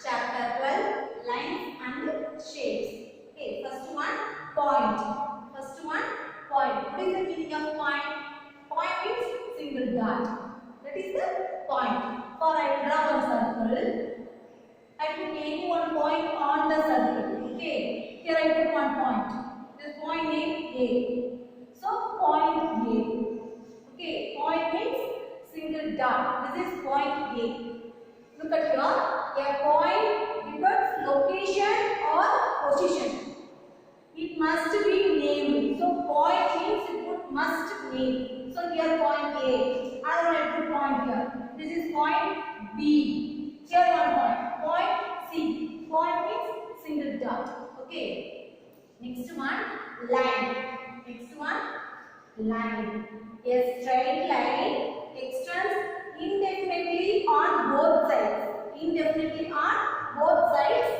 chapter 12, lines and shapes. Okay, first one, point. First one, point. What is the meaning of point? Point means single dot. That is the point. For I will draw one circle. I put any one point on the circle. Okay, here I put one point. This point name A. So point A. Okay, point means single dot. This is point A. Look at here. A point denotes location or position. It must be named. So point means it put must name. So here point A. Other one I put point here. This is point B. Here one point. Point C. Point means single dot. Okay. Next one, line. Next one, line. A straight line extends indefinitely on both sides. Indefinitely on both sides.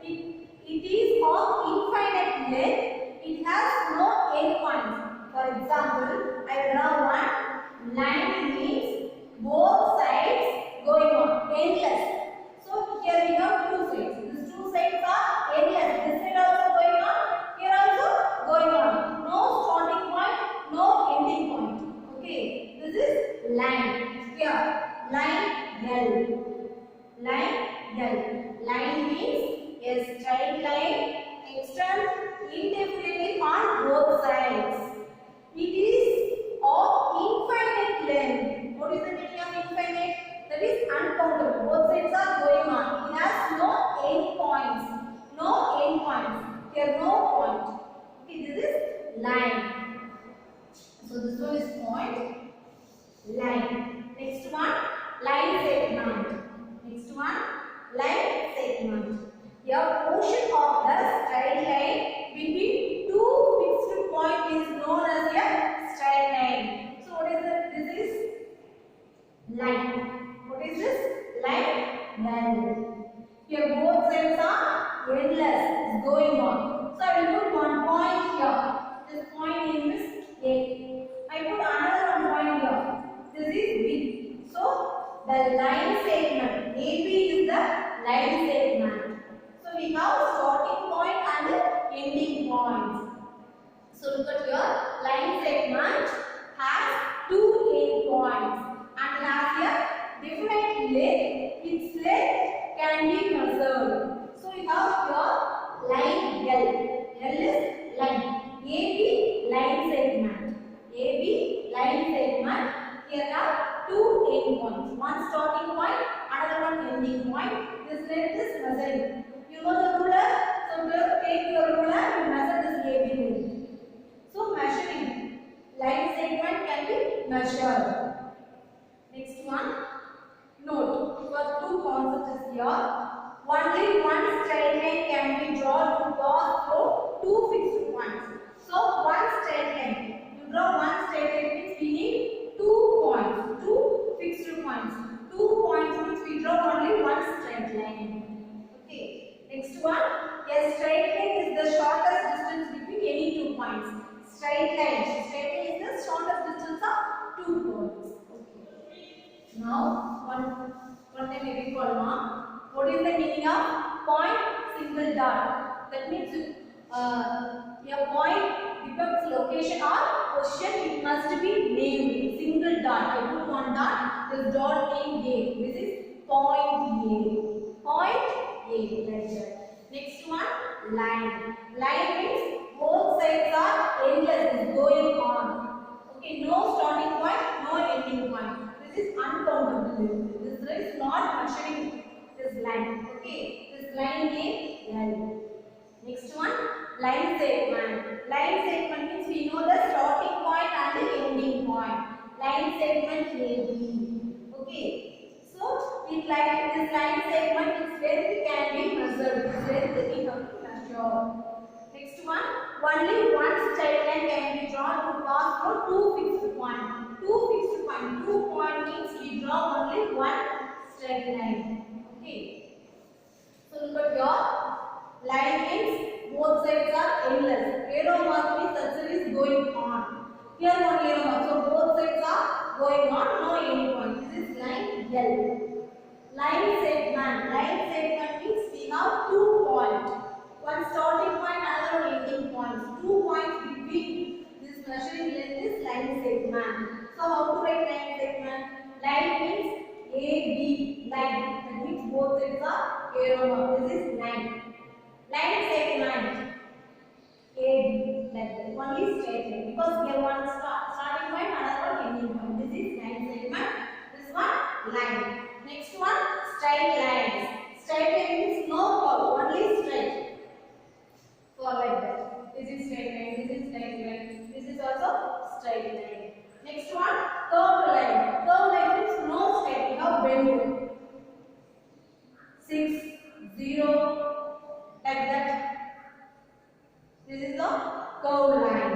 It is of infinite length. It has no end point. For example, I draw one line means both sides going on, endless. So here we have two sides. These two sides are endless. This side also going on, here also going on. No starting point, no ending point. Okay, this is line. Here, line L. Line L. Line means a straight line extends indefinitely on both sides. It is of infinite length. What is the meaning of infinite? That is uncountable. Both sides are going on. It has no end points. No end points. Here no point. Okay, this is line. So this one is point. Line. Next one, line segment. Next one, line segment. A portion of the straight line between two fixed points is known as a straight line. So what is this? This is line. What is this? Line. Line. Here both sides are endless. It's going on. So I will put one point here. This point name is A. I put another one point here. This is B. So the line segment AB is the line segment. So we have starting point and ending points. So look at here. Line segment has two end points and has a different length. Its length can be measured. So we have here line L. L is line. AB line segment. AB line segment. Here are two end points. One starting point, another one ending point. This length is measured. You know the ruler? So take your ruler and measure this AB length. So measuring. Line segment can be measured. Next one. Note. You have two concepts here. Only one straight line can be drawn to pass through two fixed points. So one straight line. You draw one straight line means we need 2 points, 2 fixed points. 2 points means we draw only one straight line. Okay. Next one, a straight line is the shortest distance between any 2 points. Straight line is the shortest distance of 2 points. Okay. Now, one time we recall. What is the meaning of point single dot? That means a point depicts location or position. It must be named. Single dot. I put one dot. This dot name A. This is point A. Point A. Like that. Next one, line. Line means both sides are endless. It's going on. Okay. No starting point. No ending point. This is uncountable. This is not measuring this line. Okay. This line name L. Next one, line segment. Line segment means we know the starting point and the ending point. Line segment AB. Okay. So, this line segment, its length can be measured. Its length we have to measure. Next one, only one straight line can be drawn to pass through two fixed points. Two fixed points. 2 point means we draw only one straight line. Okay. So, look at your line means both sides are endless. Arrow mark means that side is going on. Here one arrow mark. So both sides are going on. No end point. This is line L. Line segment. Line segment means measuring length is line segment. So how to write line segment? Line means AB, line. That means both sides are arrow. This is line. Line segment AB, like that. Only straight line. Because here one starting point, another one ending point. This is line segment. This one line. Next one straight lines. Straight line means no curve, only straight. So like that. This is straight line. This is straight line. This is also straight line. Next one curved line. Curved line means no straight. We have bend. 6, 0, like that. This is the curved line.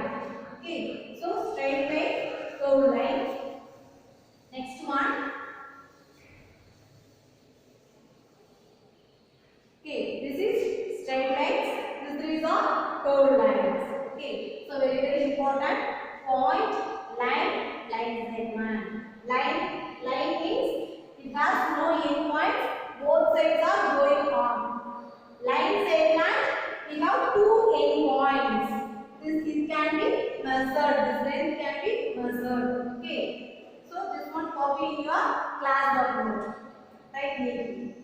Okay. So straight line, curved line. Next one. Okay. This is straight lines. This is the curved lines. Okay. So very important. Point, line, line segment. Line means it has no end point. Both sides are going on. Line segment, we have two end points. This can be measured. This length can be measured. Okay. So this one copy in your class document. Write neatly.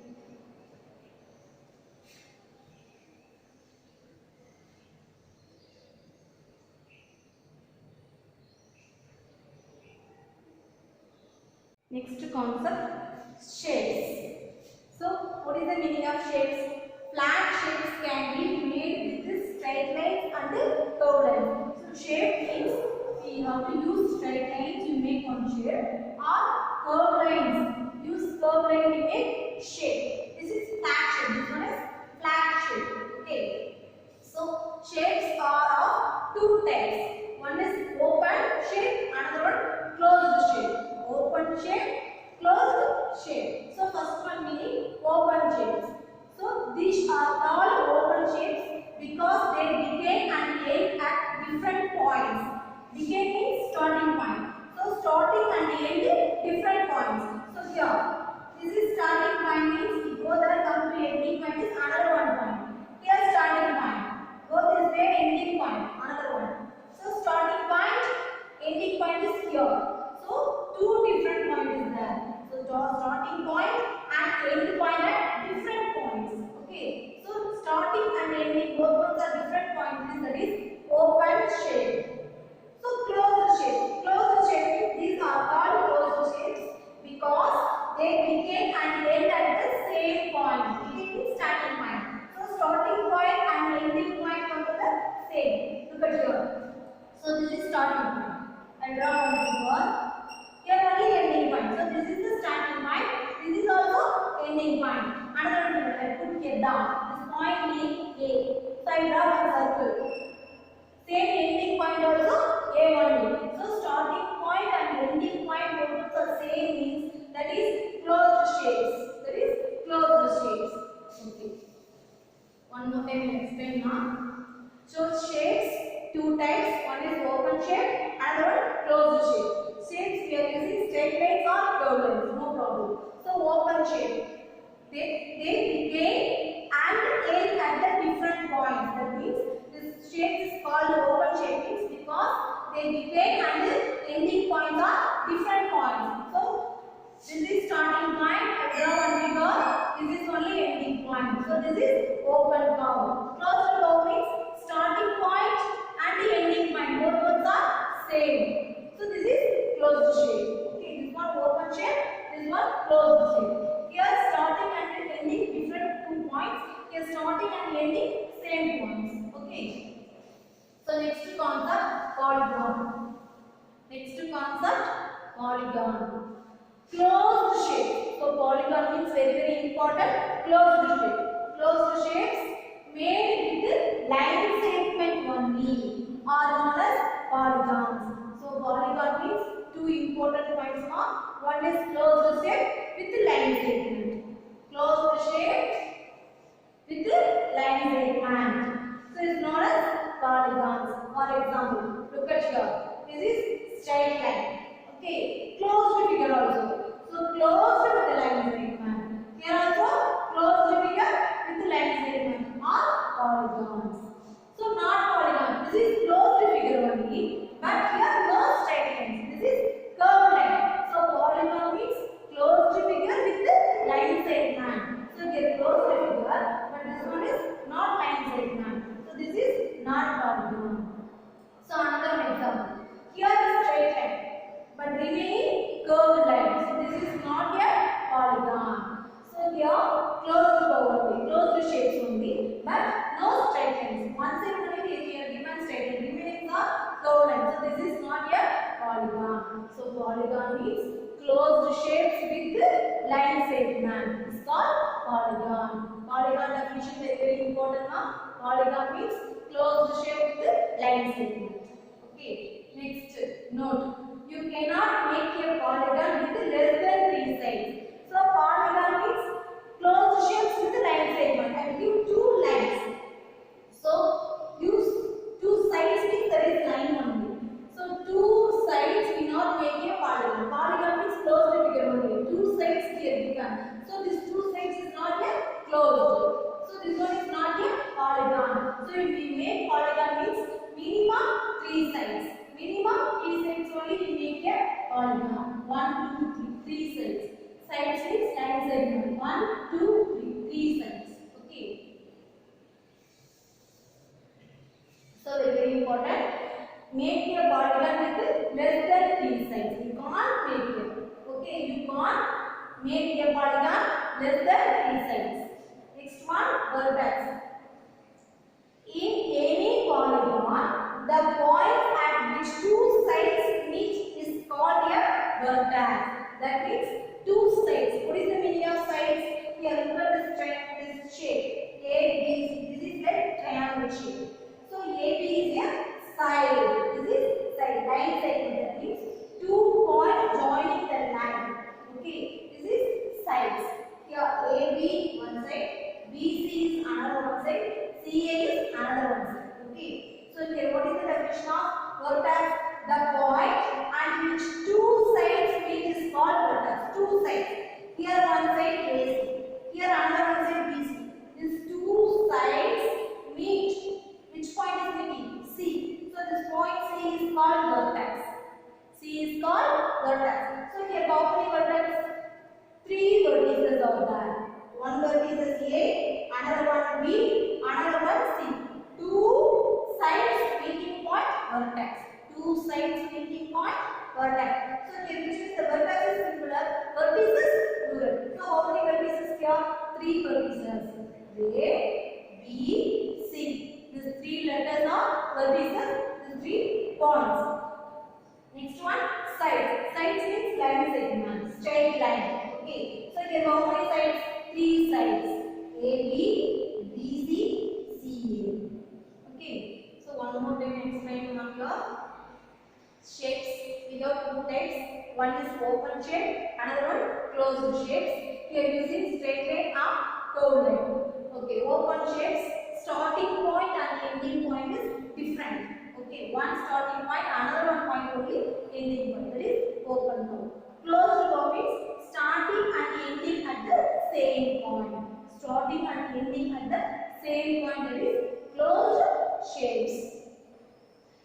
Next concept, shapes. So what is the meaning of shapes? Flat shapes can be made with straight lines and curved lines. So shape means we have to use straight lines to make one shape, or curved lines. Use curved line to make shape. This is flat shape. This one is flat shape. Okay. So shapes are of two types. One is open shape, another one closed shape. Open shape, closed shape. So first one meaning open shapes. So these are all open shapes because they begin and end at different points. Begin means starting point. So starting and end different points. So here, this is starting point means we go there, come to ending point is another one point. Here starting point. Go this way, ending point, another one. So starting point, ending point is here. So two different points is there. So starting point and end point at different points. Okay. So starting and ending both ones are different points. That is open shape. So closed shape. Closed shape, these are called closed shapes because they begin and end at the same point. Begin means starting point. So starting point and ending point are the same. Look at here. So this is starting point. I draw one figure. Here only ending point. So this is the starting point. This is also ending point. Another one I put here down. This point means A. So I draw one circle. Same ending point also A only. So starting point and ending point both are same means that is closed shapes. That is closed shapes. Okay. One more time I will explain now. So shapes two types. One is open shape, another one closed shape. Shapes we are using straight lines or curved lines, no problem. So open shape, they begin and end at the different points. That means this shape is called open shape because they begin and ending points are different points. So this is starting point. I draw one figure. This is only ending point. So this is open curve. Closed curve means starting point and the ending point. Both ones are same. So this is closed shape. Okay, this one open shape, this one closed shape. Here starting and ending different 2 points. Here starting and ending same points. Okay. So next concept, polygon. Next concept, polygon. Closed shape. So polygon means very important. Closed shape. Closed shapes made with line segment only are known as polygons. So polygon means two important points now. One is closed shape with line segment. Closed shape with line segment. So it is known as polygons. For example, look at here. This is straight line. Okay. Closed figure also. So closed with the line segment. Here also closed figure with the line segment are polygons. So not polygon. This is closed figure only, but not polygon. So another example. Here is straight line, but remaining curved line. So this is not a polygon. So here closed curve, closed shapes only, but no straight lines. One side only here given straight line. Remaining are curved lines. So this is not a polygon. So polygon means closed shapes with line segment. It's called polygon. Polygon definition is very important now. Polygon means closed shape with line segment. Okay. Next note. You cannot make a polygon with less than 3 sides. So polygon means closed shapes with line segment. I will give 2 lines. So use 2 sides means there is line only. So 2 sides will not make a polygon. Polygon means closed figure only. 2 sides here given. So this 2 sides is not a closed. So this one is not a polygon. So if we make polygon means minimum 3 sides. Minimum 3 sides only we make a polygon. 1, 2, 3 sides. Sides means line segment. 1, 2, 3 sides. Okay. So very important. Make a polygon with less than 3 sides. You can't make it. Okay, you can't make a polygon less than 3 sides. Next one, vertex. In any polygon, the point at which 2 sides meet is called a vertex. That means 2 sides. What is the meaning of sides? Here, look at this shape. A, B, this is like triangle shape. So AB is a side. This is side. Line segment. That means 2 points joining the line. Okay. This is sides. Here AB one side, BC is another one side, CA is another one side. Okay. So here what is the definition of vertex? The point at which 2 sides meet is called vertex. 2 sides. Here one side AC. Here another one side BC. These 2 sides meet. Which point is meeting? C. So this point C is called vertex. C is called vertex. So here how many vertices? 3 vertices are there. One vertex is A, another one B, another one C. 2 sides meeting point vertex. 2 sides meeting point vertex. So here which is the vertex is singular, vertices plural. So how many vertices here? 3 vertices. A, B, C. These 3 letters are vertices, these 3 points. Next one, sides. Sides means line segment, straight line. Okay. So here how many sides? 3 sides. A, B, B, C, C, A. Okay. So one more time explain on your shapes. We have 2 types. One is open shape, another one closed shapes. Here using straight line and curved line. Okay. Open shapes. Starting point and ending point is different. Okay, one starting point, another one point only ending point. That is open curve. Closed curve means starting and ending at the same point. Starting and ending at the same point. That is closed shapes.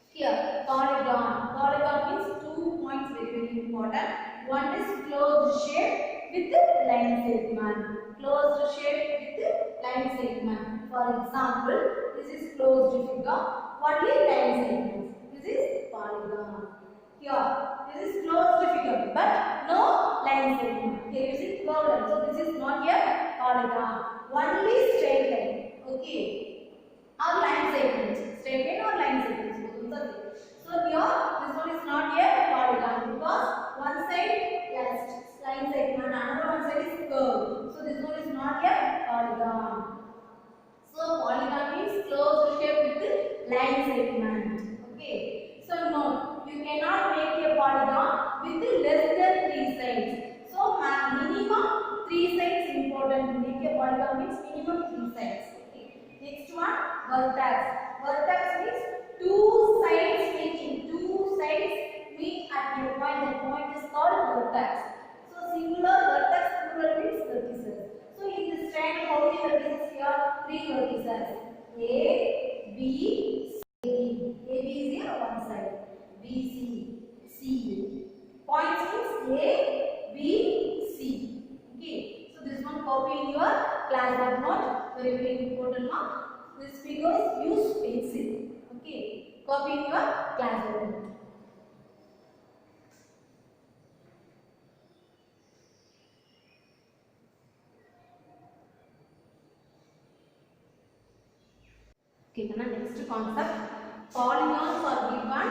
Here, polygon. Polygon means 2 points very important. One is closed shape with line segment. Closed shape with line segment. For example, this is closed figure, only line segments. This is polygon. Here, this is closed figure, but no line segment. Here you see curved line. So this is not a polygon. Only straight line. Okay. Or line segments. Straight line or line segments. So here, this one is not a polygon because one side yes, line segment, another one side is curved. So this one is not a polygon. So polygon means closed shape with line segment. Okay. So no, you cannot make a polygon with less than 3 sides. So minimum 3 sides important. To make a polygon means minimum 3 sides. Okay. Next one, vertex. Vertex means 2 sides meeting. 2 sides meet at a point. That point is called vertex. So singular vertex, plural means vertices. So in this triangle, how many vertices here? 3 vertices. A, B, C. A, B is here one side. B, C, C. Points means A, B, C. Okay. So this one copy in your class but not very important mark. This figures use Copy in your classroom. Okay, now next concept. Polygons are given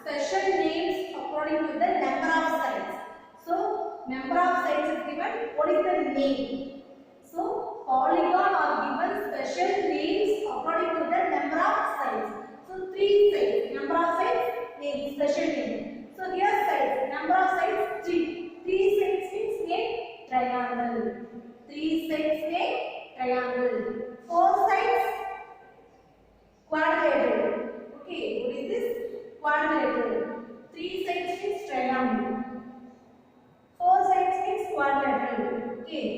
special names according to the number of sides. So, number of sides is given. What is the name? So, polygon are given special names according to the number of sides. So, 3 sides. Number of sides, name, special name. So, here sides. Number of sides, 3. 3 sides means name triangle. 3 sides name triangle. 4 sides quadrilateral. Okay, what is this? Quadrilateral. 3 sides means triangle. 4 sides means quadrilateral. Okay,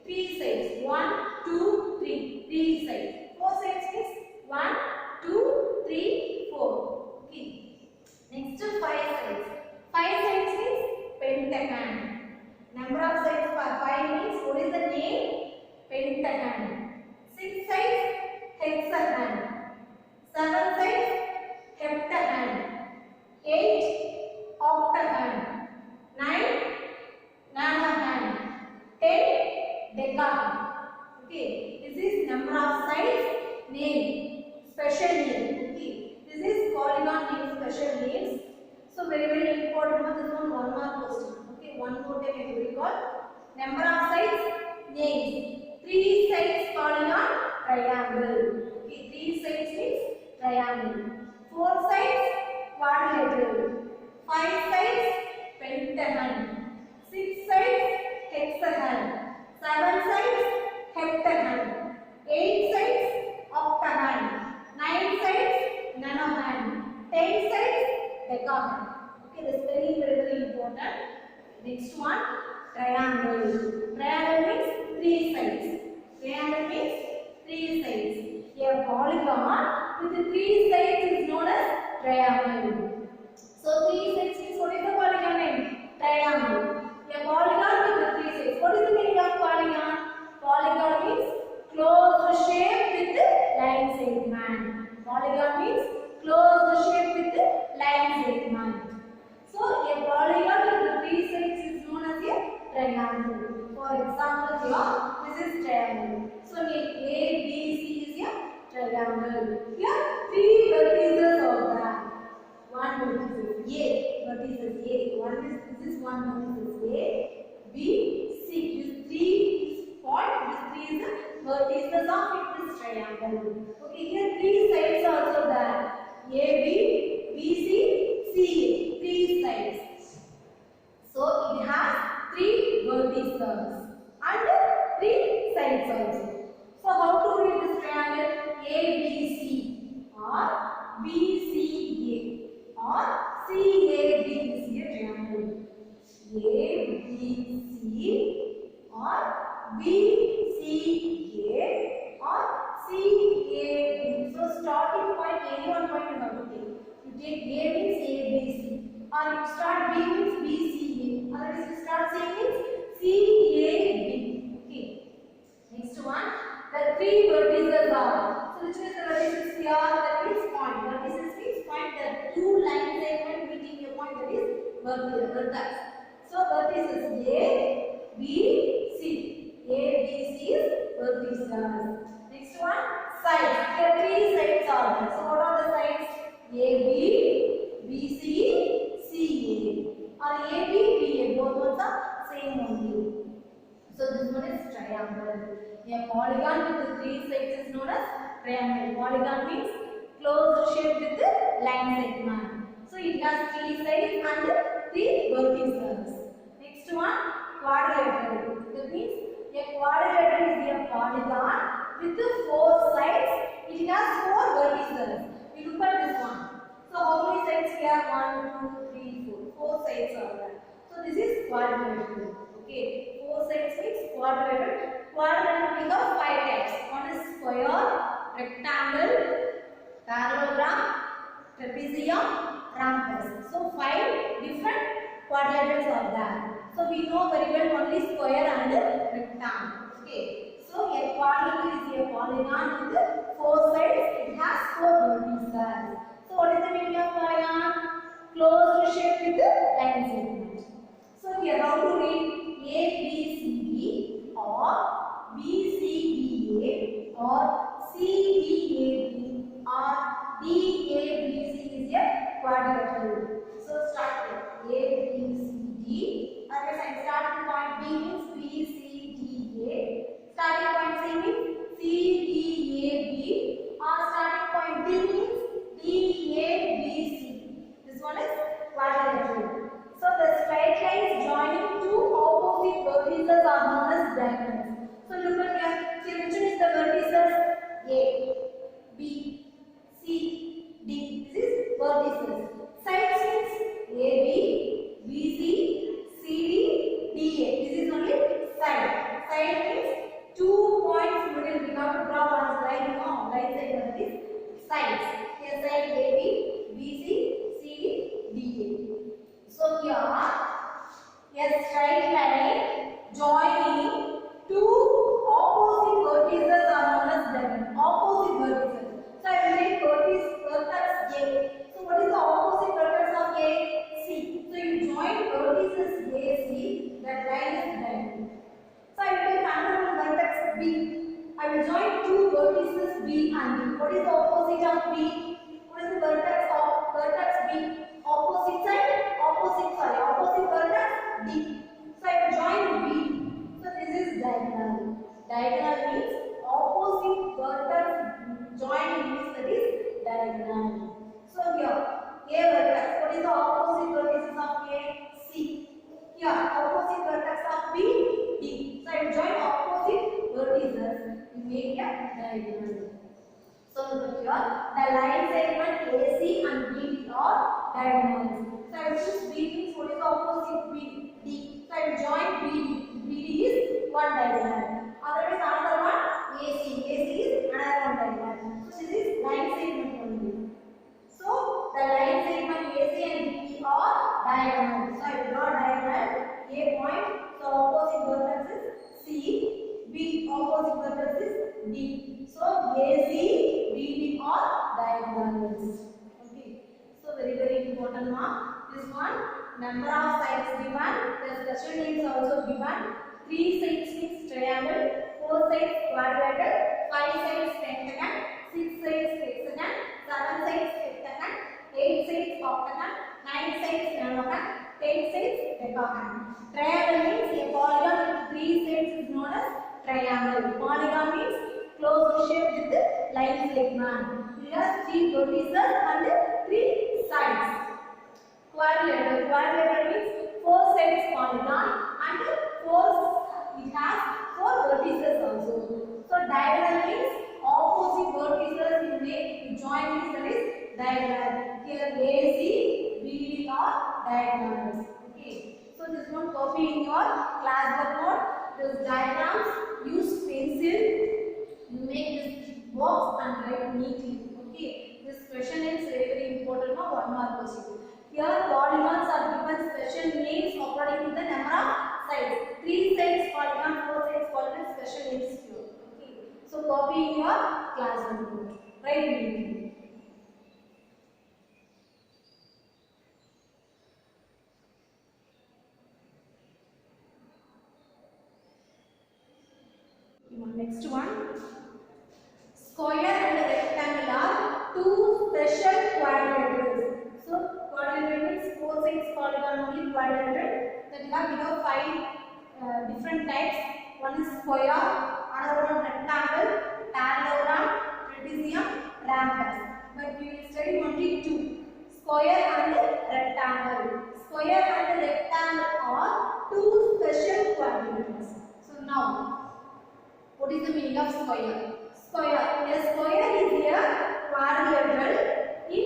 3 sides. 1, 2, 3. 3 sides. 4 sides means 1, 2, 3, 4. Okay. Next 5 sides. 5 sides means pentagon. Number of sides for 5 means what is the name? Pentagon. 6 sides hexagon. 7 sides heptagon. 8 octagon. 9 nonagon. 10 decagon. Okay, this is number of sides name, special name. Okay, this is polygon name, special names. So very important one. This one mark question. Okay, one more time you will recall. Number of sides names. 3 sides polygon triangle. Okay, 3 sides means triangle. 4 sides quadrilateral. 5 sides pentagon. 6 sides hexagon. 7 sides heptagon. 8 sides octagon. 9 sides nonagon. 10 sides decagon. Okay, this is very important. Next one, triangle. Triangle means 3 sides. Triangle means 3 sides. A polygon with 3 sides is known as triangle. So 3 sides means what is the polygon name? Triangle. A polygon with 3 sides. What is the meaning of polygon? Polygon means closed shape with line segment. Polygon means closed shape with line segment. So a polygon with 3 sides is known as a triangle. For example, here this is triangle. So A, B, C is a triangle. Here 3 vertices are there. One vertices A, vertices A. This is one vertices A, B, C. These 3 points. These 3 is the vertices of this triangle. Okay, here 3 sides are also there. A, B, B, C, C. 3 sides. So it has 3 vertices and 3 sides also. So how to read this triangle? ABC or BCA or CAB is a triangle. ABC or BCA or CAB. So starting point, any one point you have to take. You take A means ABC, or you start B means BCA, or you start C means CAB. Okay. Next one, the 3 vertices are. So which is the vertices here? That is point. Vertices means point. The 2 line segment meeting a point, that is vertex. So vertices A, B, C. A, B, C is vertices. Next one, sides. Here 3 sides are there. So what are the sides? AB, BC, CA, or AB, BA. Both ones are same only. So this one is triangle. A polygon with 3 sides is known as triangle. Polygon means closed shape with the line segment. So it has 3 sides and 3 vertices. Next one, quadrilateral. That means a quadrilateral is a polygon with 4 sides. It has 4 vertices. You look at this one. So how many sides we have? 1, 2, 3, 4. 4 sides are there. So this is quadrilateral. Okay. 4 sides means quadrilateral. Quadrilateral we have 5 types. One is square, rectangle, parallelogram, trapezium, rhombus. So 5 different quadrilaterals are there. So we know very well only square and rectangle. Okay. So a quadrilateral is a polygon with 4 sides. It has 4 vertices. So what is the meaning ABC is a quadrilateral. So start with A, B, C, D. Other side starting point B means B, C, D, A. Starting point C means C, D, A, B. Or starting point D means D, A, B, C. This one is quadrilateral. So the straight lines joining two opposite vertices are known as diagonals. So look at here. Here which one is the vertices? A, B, C, D. This is vertices. Sides means AB, BC, CD, DA. This is only side. Side means 2 points middle. We have to draw one line. No, right side of this sides. Here side AB, BC, CD, DA. So here a straight line joining two opposite vertices are known as diagonal. Opposite vertices. So I will take vertex A. So what is the opposite vertex of A? C. So you join vertices A, C. That line is diagonal. So I will take another vertex B. I will join two vertices B and D. What is the opposite of B? What is the vertex of vertex B? Opposite side, opposite vertex D. So I will join B. So this is diagonal. Diagonal means opposite vertex joining means that is diagonal. So here A vertex. What is the opposite vertices of A? C. Here opposite vertex of B, D. So I will join opposite vertices to make a diagonal. So look here, the line segment AC and BD are diagonals. So I will choose B means what is the opposite B? D. So I will join BD. BD is one diagonal. Otherwise another one AC. AC is another one diagonal. So this is line segment only. So the line segment AC and BD are diagonal. So I will draw diagonal A point. So opposite vertex is C. B opposite vertex is D. So AC, BD are diagonals. Okay. So very important mark. This one, number of sides given. The special names also given. 3 sides means triangle. 4 sides quadrilateral. 5 sides pentagon. 6 sides hexagon. 7 sides heptagon. 8 sides octagon. 9 sides nonagon. 10 sides decagon. Triangle means a polygon with 3 sides is known as triangle. Polygon means closed shape with the line segment. Here 3 vertices and 3 sides. Quadrilateral. Quadrilateral means 4 sides polygon and 4 it has 4 vertices also. So diagonal means opposite vertices you join means that is diagonal. Here AC, BD are diagonals. Okay. So this one copy in your classwork note. This diagrams use pencil. You make this box and write neatly. Okay. This question is very important. Now 1 mark question. Here polygons are given special names according to the number of sides. 3 sides polygon, 4 sides polygon, special names here. Okay. So copy in your classwork note. Write neatly. Next one. Square and rectangle are two special quadrilaterals. So quadrilateral means 4 sides polygon only quadrilateral. Then we have 5 different types. One is square, another one rectangle, parallelogram, trapezium, rhombus. But we will study only 2. Square and rectangle. Square and rectangle are two special quadrilaterals. So now, what is the meaning of square? Square. A square is a quadrilateral in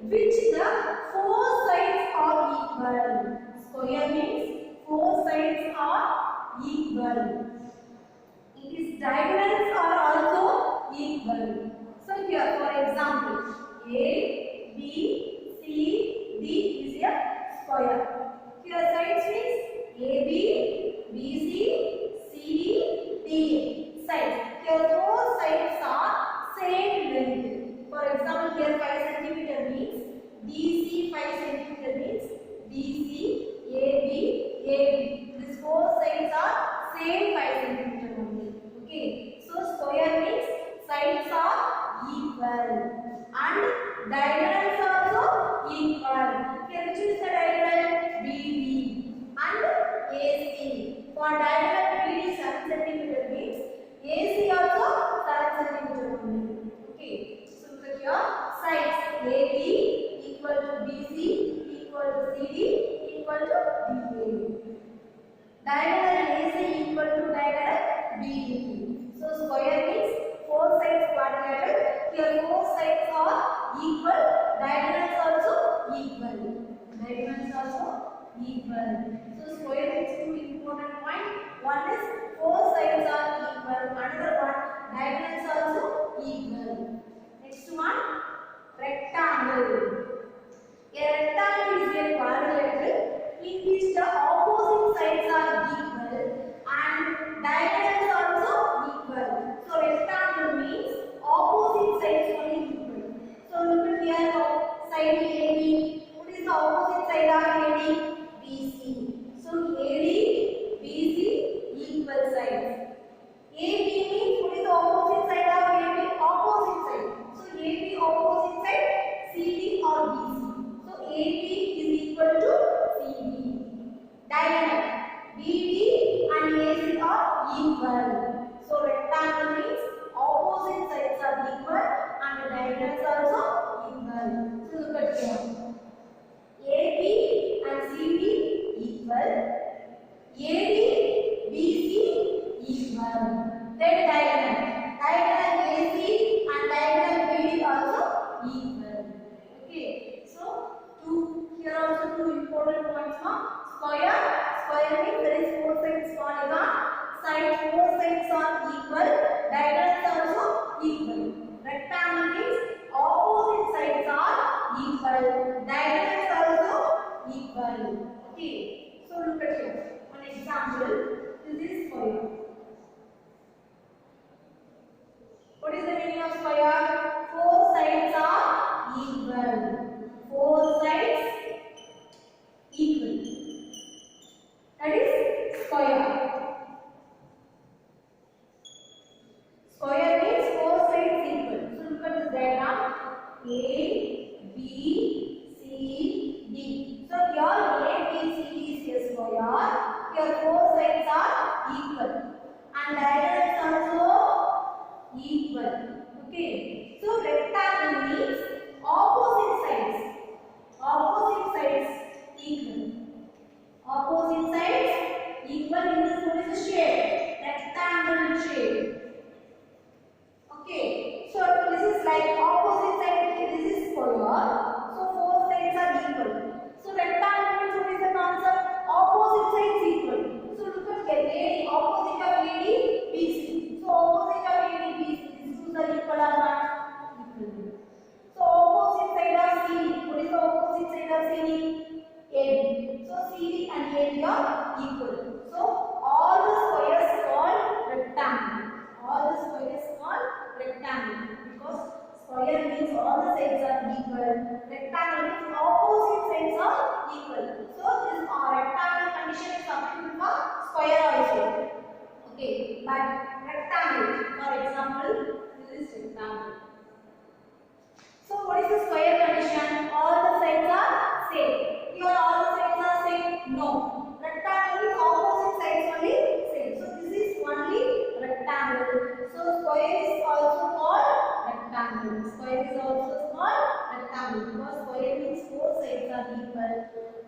which the 4 sides are equal. Square means 4 sides are equal. Its diagonals are also equal. So here, for example, A, B, C, D is a square. Here sides means AB, BC, CD, DA. Sides. Here 4 sides are same length. For example, here 5 cm means DC 5 cm means DC, AB, AB. These 4 sides are same 5 cm only. Okay. So square means sides are equal and equal to BC equal to CD equal to DA. Diagonal AC equal to diagonal BDE. So square means four sides quadrilateral. Here four sides are equal. Diagonals also equal. Diagonals also equal. So square means two important points. One is four sides are equal. Another one diagonals also equal. Next one rectangle. A rectangle is a quadrilateral in which the opposite sides are equal and diagonals also equal. So rectangle means opposite sides only equal. So look at here now, side AD. What is the opposite side of AD? BC. So AD, BC equal sides. AB means what is the opposite side of AB? Opposite side. So AB opposite side CD or BC. So AB is equal to CD. Diagonal BD and AC are equal. So rectangle means opposite sides are equal and the diagonals also equal. So look at here. AB and CD equal. AD BC equal. Then diagonal. Diagonal AC and diagonal BD also equal. Okay. So here also two important points. Square. Square means there is four sides polygon. Side four sides are equal. Diagonals also equal. Rectangle means opposite sides are equal. Diagonals also equal. Okay. So look at here. One example. This is square. What is the meaning of square? Four sides are equal. Four sides equal. That is square. Square means four sides equal. So look at this diagram. A, B, C, D. So here A, B, C, D is a square. Here four sides are equal. And diagonals also equal. Okay. So rectangle means opposite sides. Opposite sides equal. Opposite sides equal in this one is the shape. Rectangle shape. Okay. So this is like opposite side. This is square. So four sides are equal. So rectangle means what is the concept? Opposite sides equal. So look at here. AD opposite of AD BC. So opposite of AD BC. These two are equal or not? Equal. So opposite side of CD. What is the opposite side of CD? AB. So CD and AB are equal. So all the squares called rectangle. All the squares called rectangle because square means all the sides are equal. Rectangle means opposite sides are equal. So this rectangle condition is applicable for square also. Okay, but rectangle, for example, this is rectangle. So what is the square condition? All the sides are same. Here all the sides are same? No. Rectangle is opposite sides only same. So this is only rectangle. So square is also called rectangle. Square is also called rectangle because square means four sides are equal.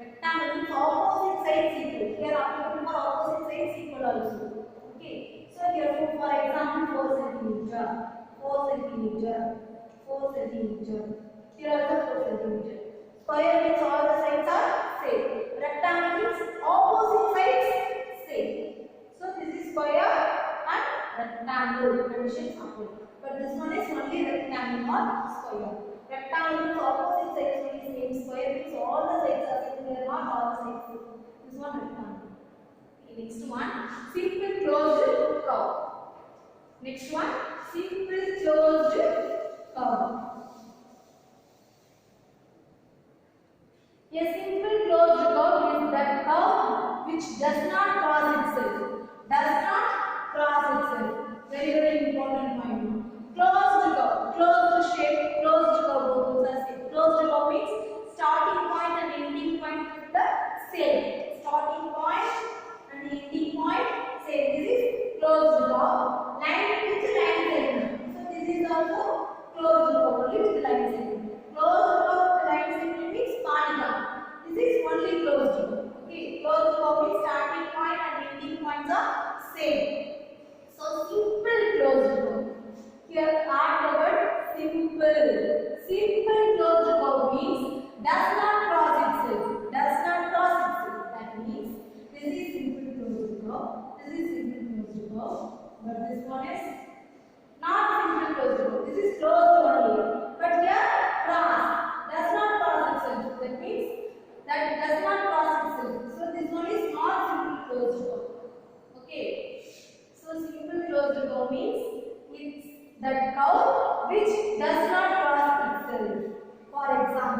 Rectangle means opposite sides equal. Here applicable for opposite sides equal also. Okay. So here for example 4 centimeter, 4 centimeter, 4 centimeter. Here also 4 centimeter. Square means all the sides are same. Rectangle means opposite sides same. So this is square and rectangle conditions apply. But this one is only rectangle, not square. Rectangle means opposite sides only same. Square means all the sides are same. They are not all the sides same. This one rectangle. Okay, next one, simple closed curve. Next one, simple closed curve. A simple closed curve is that curve which does not cross itself. Does not cross itself. Very, very important point. Closed curve, closed shape, closed curve. Both are same. Closed curve means starting point and ending point is the same. Starting point and ending point same. This is closed curve. Line with line segment. So this is also closed curve only with line segment. Closed curve with line segment.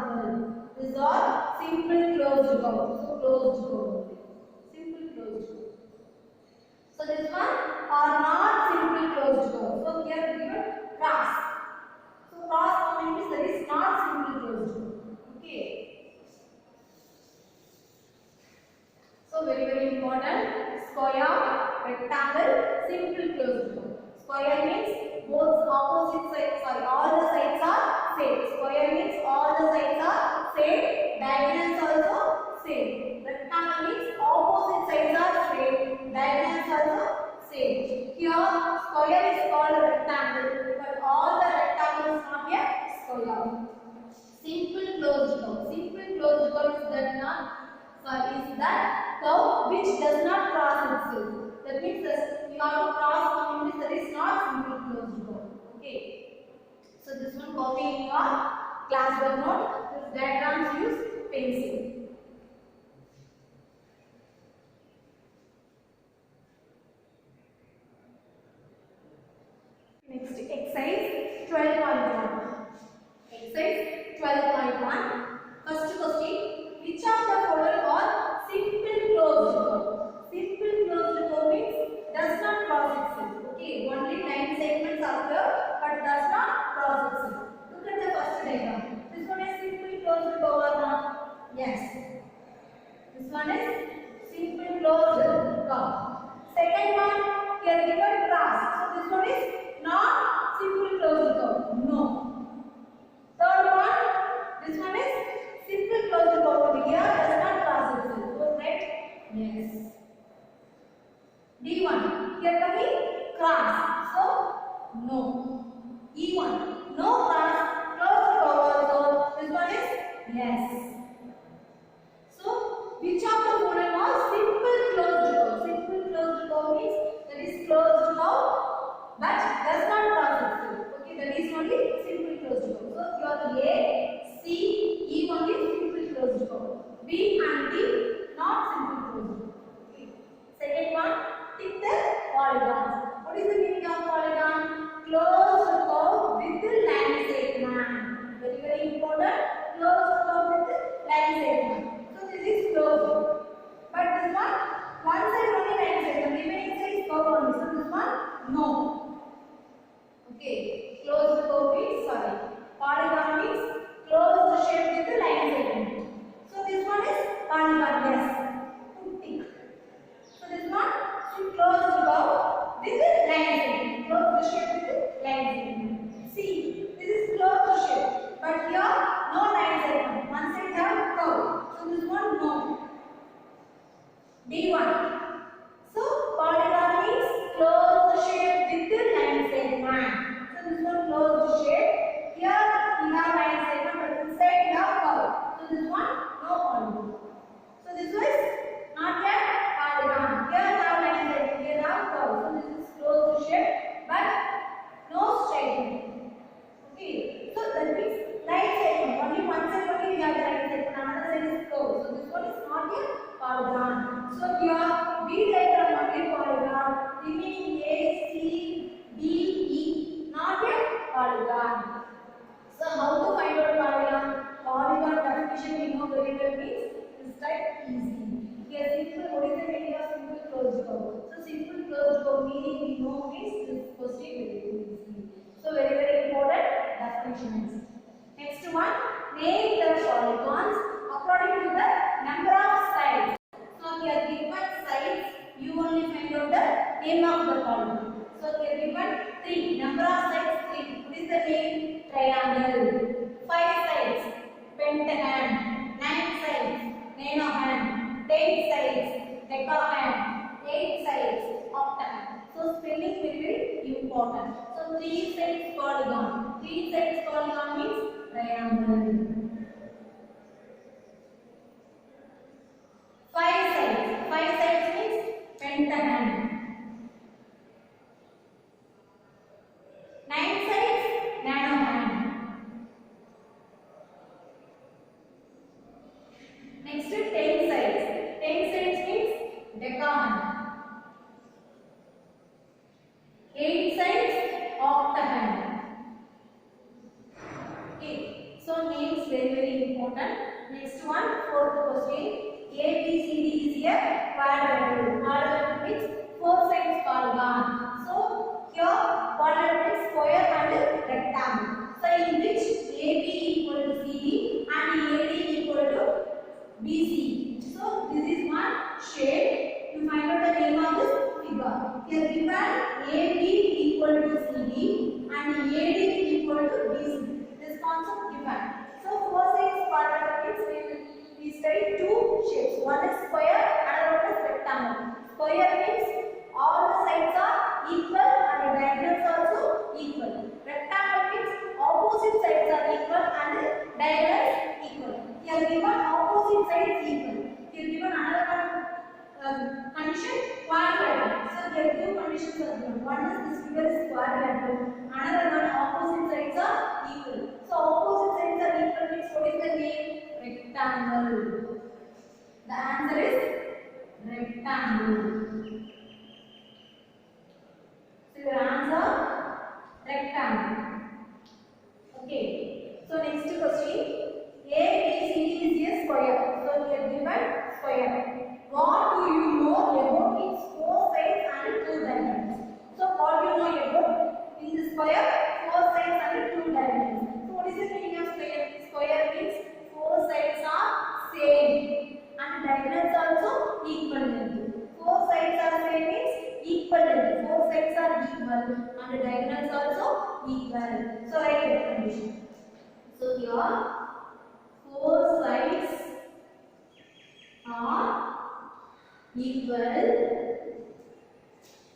rectangle. These are simple closed curve. So closed curve. Simple closed curve. So this one are not simple closed curve. So here given cross. So cross means that is not simple closed curve. Okay. So very important. Square, rectangle, simple closed curve. Square means both opposite sides. Sorry, all the sides are same. Square means all the sides are same. Diagonals also same. Rectangle means opposite sides are same. Diagonals also same. Here square is called a rectangle, but all the rectangles not a square. Simple closed curve. Simple closed curve is that curve which does not cross itself. That means that you have to cross one that is not simple closed curve. Okay. So this one copy in your classwork note. This diagrams use pencil. Next exercise 12.1. Exercise 12.1. First question. Which of the following are simple closed curve? Simple closed curve means does not cross itself. Okay, only line segments are there but does not cross itself. Look at the first diagram. This one is simple closed curve or not? Yes. This one is simple closed curve. Second one, here given cross. So this one is not simple closed curve. No. Third one, this one is simple closed curve. Here does not cross itself. So right? Yes. D1, here coming cross. So no. E1, no cross, closed curve also. This one is yes. So which of the following are simple closed curve? Simple closed curve means that is closed curve but does not cross itself. Okay, that is only simple closed curve. So your A, C, E only simple closed curve. B and D not simple closed curve. Okay. Second one, tick the polygons. What is the meaning of polygon? Closed curve with line segment. Very important. Closed curve with line segment. So this is closed. But this one side only line segment. Remaining side is curve only. So this one no. Okay, closed curve means polygon means closed shape with the line segment. So this one is polygon, yes. Tick. So this one is closed curve with the line segment. Closed shape with the line segment. See, this is closed shape, but here no line segment. One side have curve. So this one no. D1. So polygon means closed shape with the line segment. So this one closed shape. Here we have line segment, but inside we have curve. So this one no polygon. So this was not yet polygon. Here have line segment. Here have curve. So this is closed shape, but no straight line. Okay. So that means line segment. Only one side only we have the line segment. Another side is closed. So this one is not yet polygon. So here B diagram only polygon. Remaining A, C, D, E not yet polygon. So how to find out polygon? Polygon definition we know very well means this type easy. Here simple, what is the meaning of simple closed curve? So simple closed curve meaning we know means this question very easy. So very important definitions. Next one, name the polygons according to the number of sides. So here given sides, you only find out the name of the polygon. So here given 3, number of sides 3. What is the name? Triangle. 5 sides, pentagon. 9 sides, nanoham. 10 sides, decagon. 8 sides, octagon. So spelling very important. So 3 sides polygon. 3 sides polygon means triangle. 5 sides. 5 sides means pentagon. 9 sides, nanoham. Next 10 sides. 10 sides means decagon. 8 sides, octagon. Okay. So names very important. important. Next one, fourth question. ABCD is a quadrilateral. Quadrilateral means four sides polygon. So here quadrilateral means square and rectangle. So in which AB equal to CD and AD equal to BC. So this is one shape. You find out the name of this figure. Here given AB equal to CD and AD equal to BC. This concept given. So four sides quadrilateral means we study two shapes. One is square, another one is rectangle. Square means all the sides are equal and the diagonals also equal. Rectangle means opposite sides are equal and the diagonals equal. Here given opposite sides equal. Here given another condition quadrilateral. So there are two conditions are given. One is this figure is quadrilateral. Another one opposite sides are equal. So opposite sides are equal means what is the name? Rectangle. The answer is rectangle. So your answer rectangle. Okay. So next question. ABCD is a square. So here given square. What do you know about its four sides and two diagonals? So what do you know about in the square? Four sides and two diagonals. So what is the meaning of square? Square means four sides are same and diagonals also equal length. Four sides are same means equal length. Four sides are equal and the diagonals also equal. So write that condition. So here four sides are equal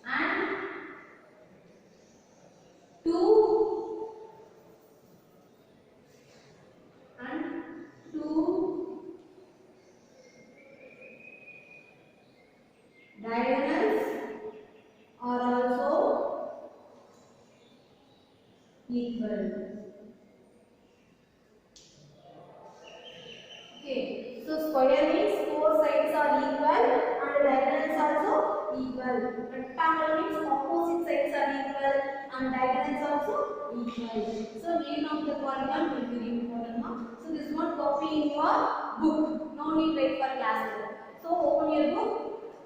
and two diagonals are also equal. Okay, so square means four sides are equal and diagonals also equal. Rectangle means opposite sides are equal and diagonals also equal. So name of the polygon will be important now. So this one copy in your book. No need wait for class. So open your book.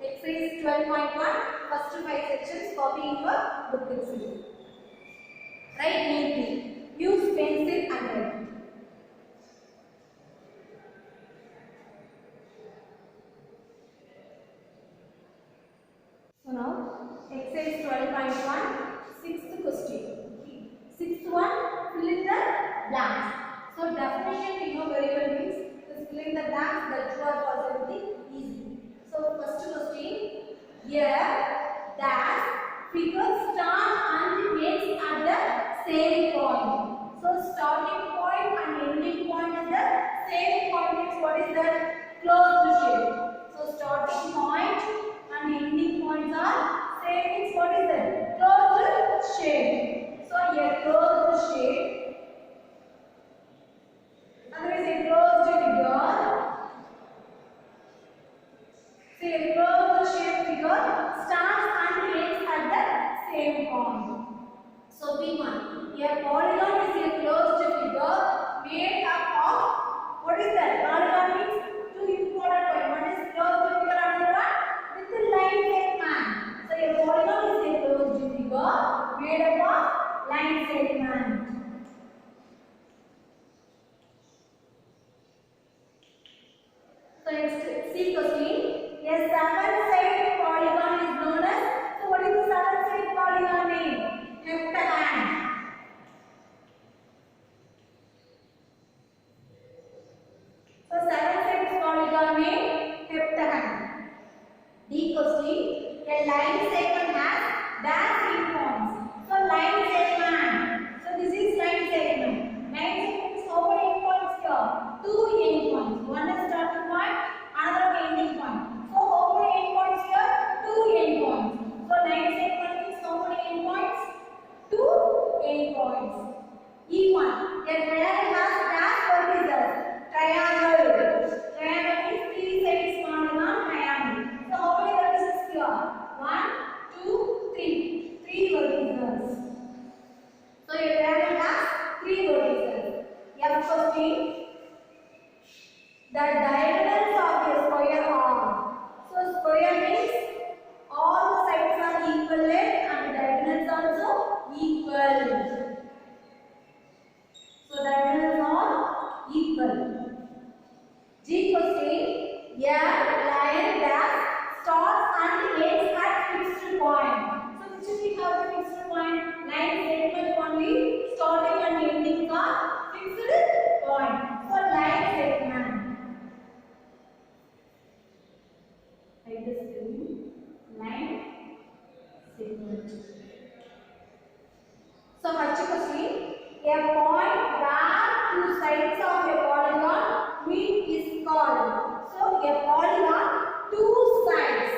Exercise 12.1. First 5 sections copy in your book exercise. Write neatly. Use pencil and write. So now, exercise 12.1, sixth question. Sixth one, fill in the blanks. So definition we know very well means just fill in the blanks that true or false everything easy. So first question, here dash figure start and ends at the same point. So starting point and ending point is the same point. Means what is that? Closed shape. So starting point and ending points are same means what is that? Closed shape. So here closed shape. Otherwise a closed figure. So a closed shape figure starts and ends at the same point. So B1. Here polygon is a closed figure made up of what is that? Polygon means two important points. One is closed figure, another one with the line segment. So a polygon is a closed figure made up of line segment. So next C question. A seven-sided polygon is known as. So what is the seven-sided polygon name? Heptagon. So seven-sided polygon name heptagon. D question. A line segment has dash endpoints. So line segment. So this is line segment. Line segment is how many endpoints here? Two endpoints. One is starting point, another ending point. So how many endpoints here? Two endpoints. So line segment means how many endpoints? Two endpoints. E1. A triangle has dash vertices. Triangle. Triangle means three sides polygon triangle. So how many vertices here? 1, 2, 3. The diagonals of a square are. So square means all the sides are equal length and diagonals also equal. So diagonals are equal. G question. A line dash starts and ends at fixed point. So which we have the fixed point? Line segment only starting and ending are fixed point. So line segment. Write the spelling. Line segment. So first question. A point where two sides of a polygon meet is called. So a polygon, two sides.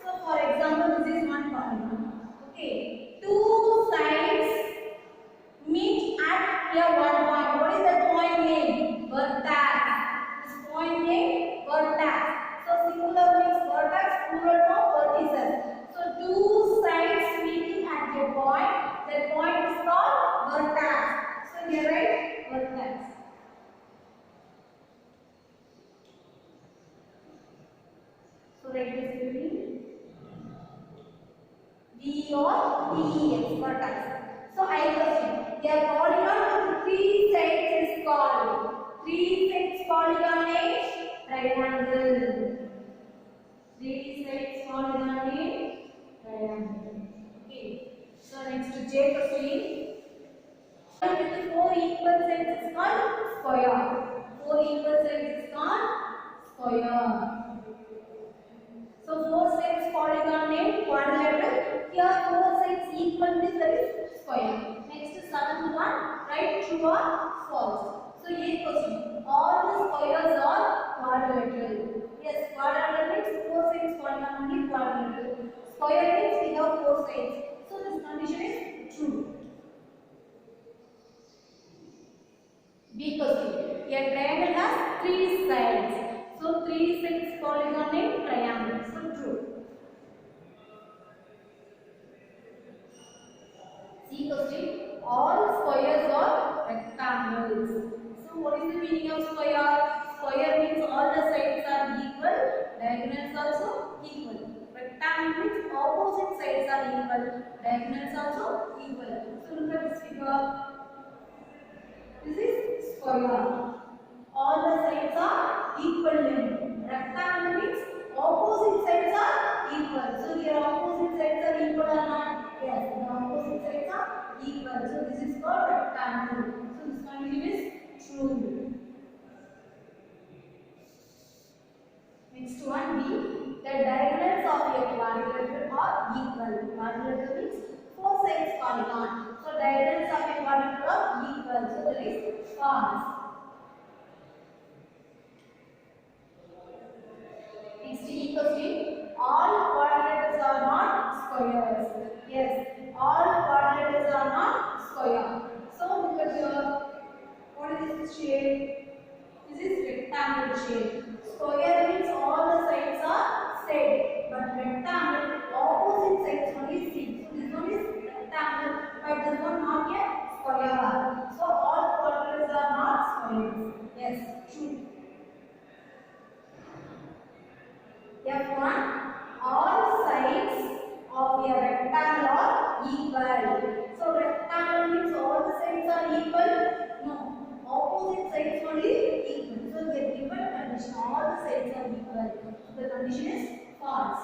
So for example, this is one polygon. Okay, two sides meet at a one point. What is that point name? Vertex. This point name vertex. So singular means vertex, plural form vertices. So two sides meeting at a point. That point is called vertex. So here write vertex. So write this spelling. V or T-E-X, vertex. So I question. A polygon with three sides is called. Three sides polygon name triangle. Three sides polygon name triangle. Okay. So next to J question. With four equal sides is called square. Four equal sides is called square. So four sides polygon name quadrilateral. Here four sides equal means that is square. Next seventh one, write true or false. So A question. All the squares are quadrilateral. Yes, quadrilateral means four sides polygon only quadrilateral. Square means we have four sides. So this condition is true. B question. A triangle has three sides. So three sides polygon name triangle. So true. C question. All squares are rectangles. So what is the meaning of square? Square means all the sides are equal. Diagonals also equal. Rectangle means opposite sides are equal. Diagonals also equal. So look at this figure. This is square. All the sides are equal length. Rectangle means opposite sides are equal. So here opposite sides are equal or not? Yes, the opposite sides are equal. So this is called rectangle. So this condition is true. Next one B. The diagonals of a quadrilateral are equal. Quadrilateral means four sides polygon. So diagonals of a quadrilateral are equal. So that is false. Next E question. All quadrilaterals are not squares. Yes, all quadrilaterals are not square. So look at here. What is this shape? This is rectangle shape. Square means all the sides are straight, but rectangle opposite sides only seen. So this one is rectangle, but this one not yet square. So all quadrilaterals are not squares. Yes, true. F1. All sides of a rectangle are equal. So rectangle means all the sides are equal? No. Opposite sides only equal. So the given condition all the sides are equal. The condition is false.